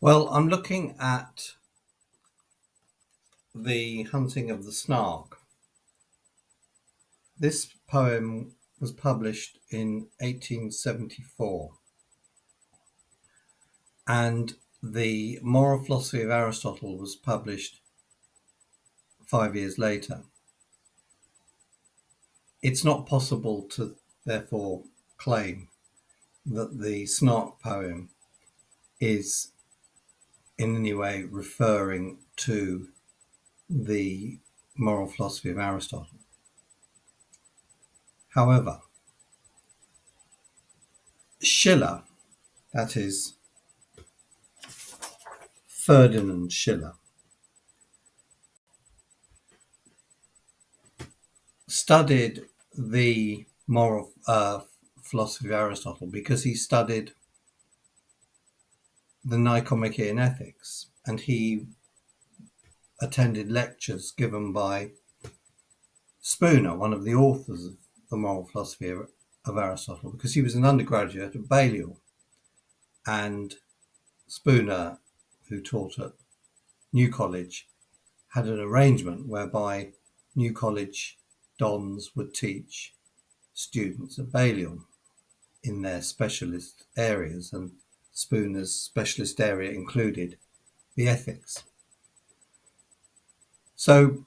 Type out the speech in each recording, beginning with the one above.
Well, I'm looking at the hunting of the Snark. This poem was published in 1874, and the moral philosophy of Aristotle was published 5 years later. It's not possible to therefore claim that the Snark poem is in any way referring to the moral philosophy of Aristotle. However, Schiller, that is Ferdinand Schiller, studied the moral philosophy of Aristotle because he studied the Nicomachean Ethics, and he attended lectures given by Spooner, one of the authors of the moral philosophy of Aristotle, because he was an undergraduate at Balliol, and Spooner, who taught at New College, had an arrangement whereby New College dons would teach students at Balliol in their specialist areas, and Spooner's specialist area included the ethics. So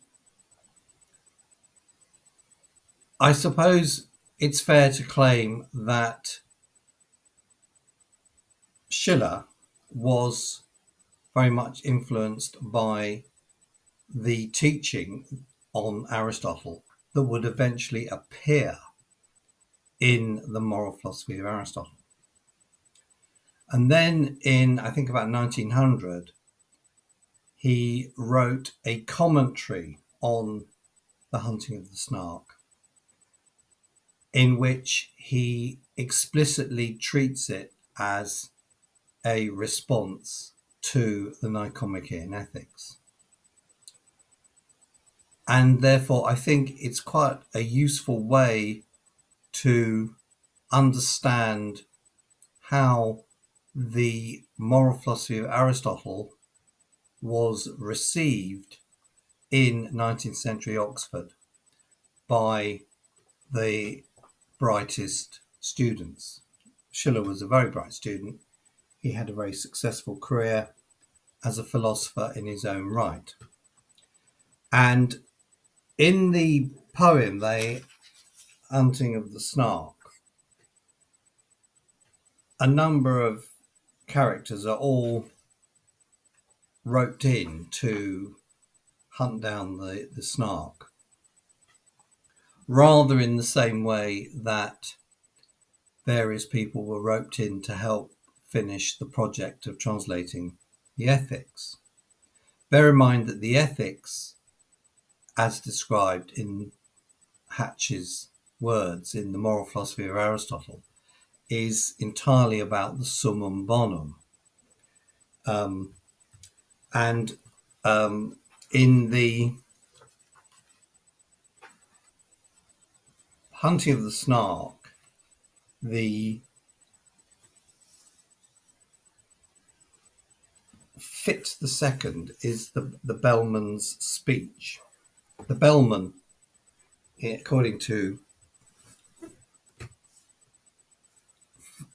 I suppose it's fair to claim that Schiller was very much influenced by the teaching on Aristotle that would eventually appear in the moral philosophy of Aristotle. And then in, I think, about 1900, he wrote a commentary on The Hunting of the Snark, in which he explicitly treats it as a response to the Nicomachean Ethics. And therefore, I think it's quite a useful way to understand how the moral philosophy of Aristotle was received in 19th century Oxford by the brightest students. Schiller was a very bright student. He had a very successful career as a philosopher in his own right. And in the poem, The Hunting of the Snark, a number of characters are all roped in to hunt down the snark, rather in the same way that various people were roped in to help finish the project of translating the ethics. Bear in mind that the ethics, as described in Hatch's words in the moral philosophy of Aristotle, is entirely about the summum bonum. In the Hunting of the Snark, the Fit the Second is the bellman's speech. The bellman, according to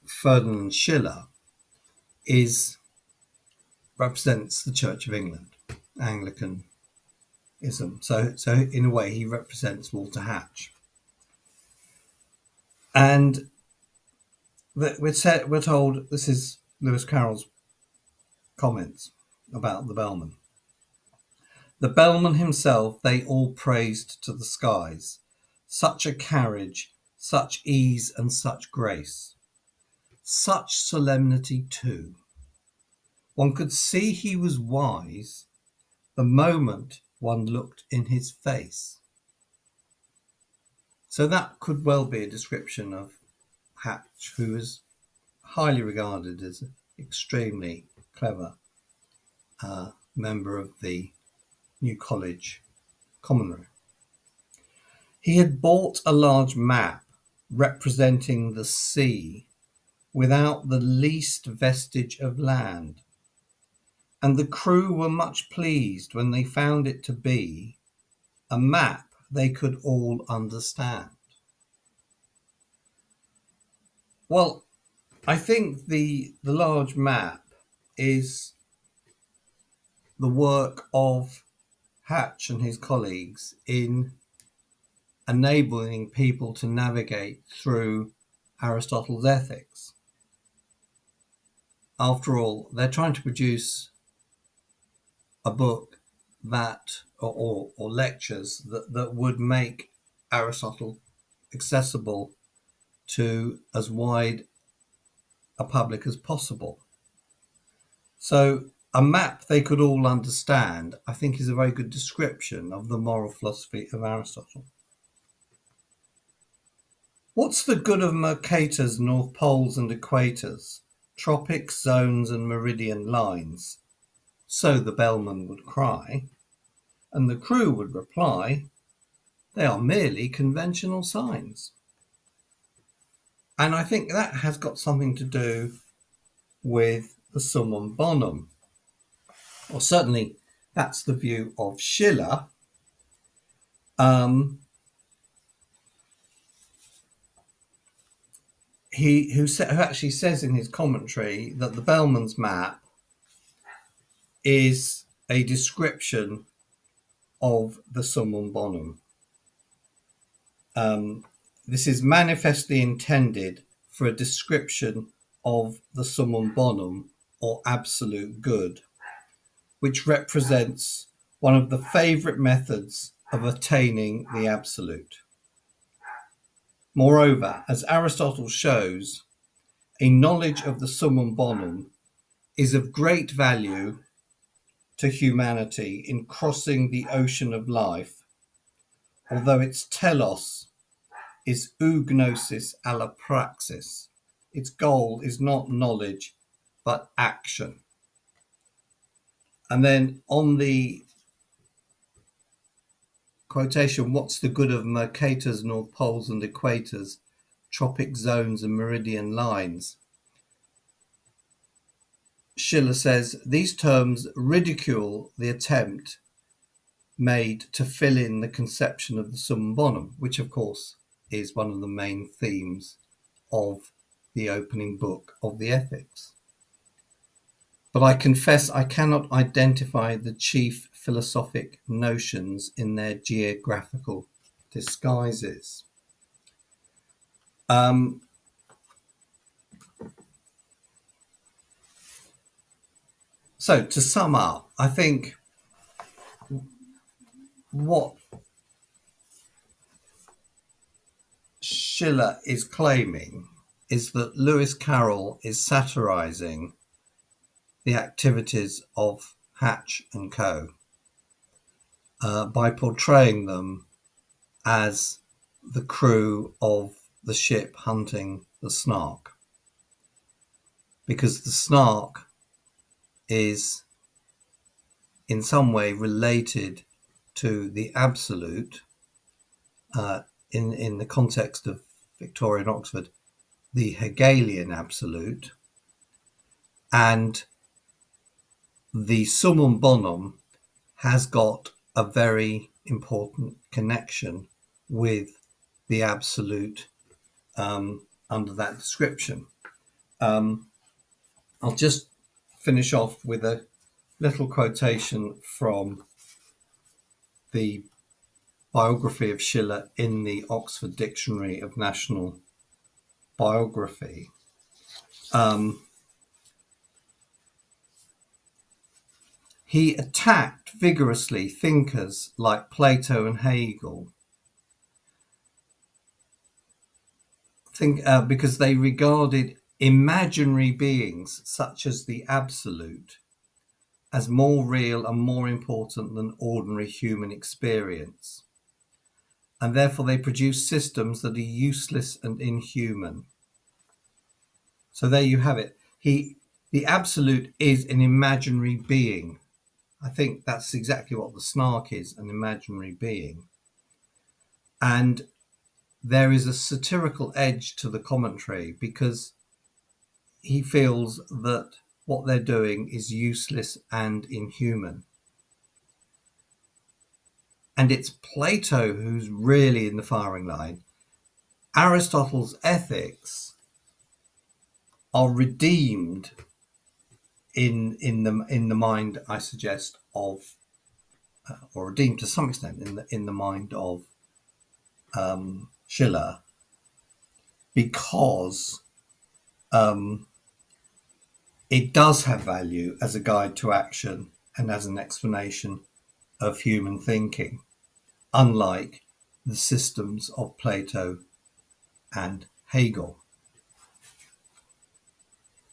Ferdinand Schiller, represents the Church of England, Anglicanism. So in a way, he represents Walter Hatch. And we're told, this is Lewis Carroll's comments about the bellman. The bellman himself they all praised to the skies. Such a carriage, such ease and such grace. Such solemnity too. One could see he was wise the moment one looked in his face. So that could well be a description of Hatch, who is highly regarded as an extremely clever member of the New College Common Room. He had bought a large map representing the sea without the least vestige of land, and the crew were much pleased when they found it to be a map they could all understand. Well, I think the large map is the work of Hatch and his colleagues in enabling people to navigate through Aristotle's ethics. After all, they're trying to produce a book that, or lectures that would make Aristotle accessible to as wide a public as possible. So a map they could all understand, I think, is a very good description of the moral philosophy of Aristotle. What's the good of Mercator's north poles and equators, tropics, zones, and meridian lines? So the bellman would cry, and the crew would reply, they are merely conventional signs. And I think that has got something to do with the summum bonum. Or certainly that's the view of Schiller. Who actually says in his commentary that the bellman's map is a description of the summum bonum. This is manifestly intended for a description of the summum bonum, or absolute good, which represents one of the favourite methods of attaining the absolute. Moreover, as Aristotle shows, a knowledge of the summum bonum is of great value to humanity in crossing the ocean of life, although its telos is ougnosis alla praxis. Its goal is not knowledge, but action. And then on the quotation, what's the good of Mercator's north poles and equators, tropic zones and meridian lines? Schiller says, these terms ridicule the attempt made to fill in the conception of the summum bonum, which of course is one of the main themes of the opening book of the Ethics. But I confess I cannot identify the chief philosophic notions in their geographical disguises. So to sum up, I think what Schiller is claiming is that Lewis Carroll is satirizing the activities of Hatch and Co. By portraying them as the crew of the ship hunting the Snark, because the Snark is in some way related to the absolute, in the context of Victorian Oxford, the Hegelian absolute, and the summum bonum has got a very important connection with the absolute under that description. I'll just finish off with a little quotation from the biography of Schiller in the Oxford Dictionary of National Biography. He attacked vigorously thinkers like Plato and Hegel, because they regarded imaginary beings such as the absolute as more real and more important than ordinary human experience, and therefore they produce systems that are useless and inhuman. So there you have it. The absolute is an imaginary being. I think that's exactly what the Snark is, an imaginary being. And there is a satirical edge to the commentary, because he feels that what they're doing is useless and inhuman. And it's Plato who's really in the firing line. Aristotle's ethics are redeemed in the mind, I suggest, of or redeemed to some extent in the mind of Schiller, because it does have value as a guide to action and as an explanation of human thinking, unlike the systems of Plato and Hegel.